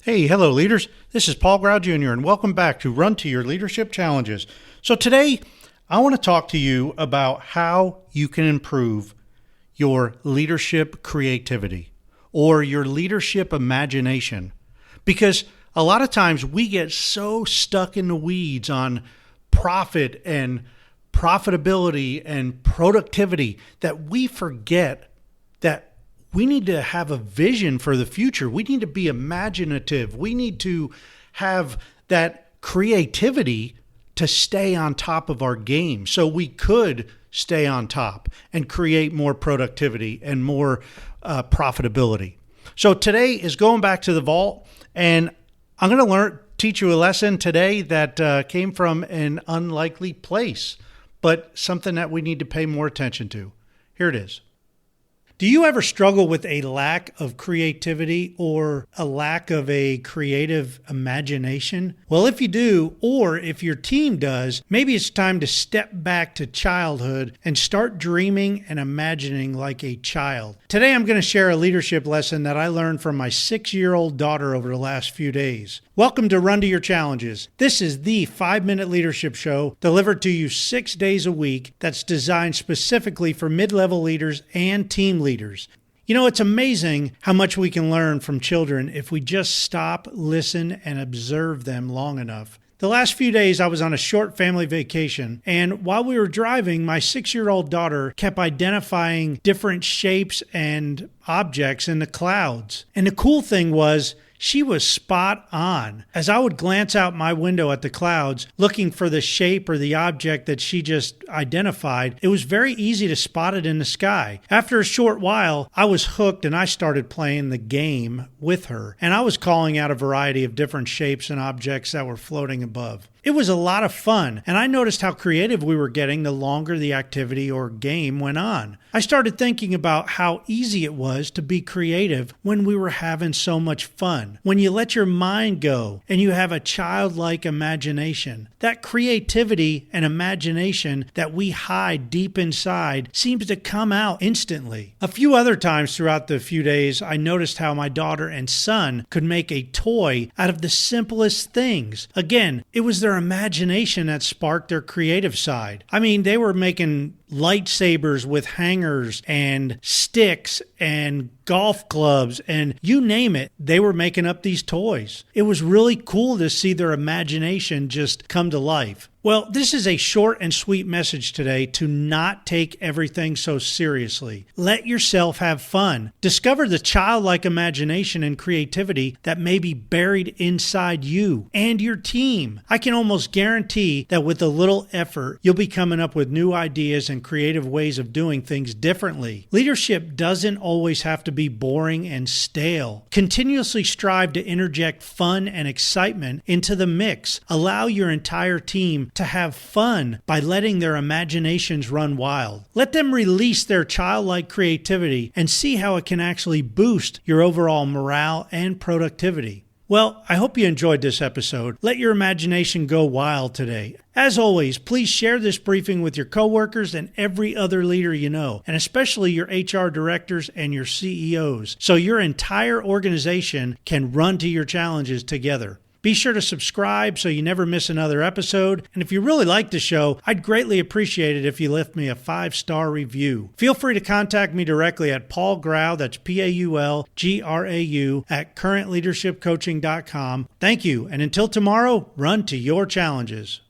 Hey, hello leaders. This is Paul Grau Jr. and welcome back to Run to Your Leadership Challenges. So today I want to talk to you about how you can improve your leadership creativity or your leadership imagination. Because a lot of times we get so stuck in the weeds on profit and profitability and productivity that we forget that we need to have a vision for the future. We need to be imaginative. We need to have that creativity to stay on top of our game so we could stay on top and create more productivity and more profitability. So today is going back to the vault, and I'm going to teach you a lesson today that came from an unlikely place, but something that we need to pay more attention to. Here it is. Do you ever struggle with a lack of creativity or a lack of a creative imagination? Well, if you do, or if your team does, maybe it's time to step back to childhood and start dreaming and imagining like a child. Today, I'm going to share a leadership lesson that I learned from my 6-year-old daughter over the last few days. Welcome to Run to Your Challenges. This is the 5-minute leadership show delivered to you 6 days a week that's designed specifically for mid-level leaders and team leaders. You know, it's amazing how much we can learn from children if we just stop, listen, and observe them long enough. The last few days, I was on a short family vacation, and while we were driving, my 6-year-old daughter kept identifying different shapes and objects in the clouds. And the cool thing was, she was spot on. As I would glance out my window at the clouds, looking for the shape or the object that she just identified, it was very easy to spot it in the sky. After a short while, I was hooked and I started playing the game with her. And I was calling out a variety of different shapes and objects that were floating above. It was a lot of fun, and I noticed how creative we were getting the longer the activity or game went on. I started thinking about how easy it was to be creative when we were having so much fun. When you let your mind go and you have a childlike imagination, that creativity and imagination that we hide deep inside seems to come out instantly. A few other times throughout the few days, I noticed how my daughter and son could make a toy out of the simplest things. Again, it was their imagination that sparked their creative side. I mean, they were making lightsabers with hangers and sticks and golf clubs and you name it, they were making up these toys. It was really cool to see their imagination just come to life. Well, this is a short and sweet message today to not take everything so seriously. Let yourself have fun. Discover the childlike imagination and creativity that may be buried inside you and your team. I can almost guarantee that with a little effort, you'll be coming up with new ideas and creative ways of doing things differently. Leadership doesn't always have to be boring and stale. Continuously strive to interject fun and excitement into the mix. Allow your entire team to have fun by letting their imaginations run wild. Let them release their childlike creativity and see how it can actually boost your overall morale and productivity. Well, I hope you enjoyed this episode. Let your imagination go wild today. As always, please share this briefing with your coworkers and every other leader you know, and especially your HR directors and your CEOs, so your entire organization can run to your challenges together. Be sure to subscribe so you never miss another episode. And if you really like the show, I'd greatly appreciate it if you left me a 5-star review. Feel free to contact me directly at Paul Grau, that's Paulgrau, at currentleadershipcoaching.com. Thank you, and until tomorrow, run to your challenges.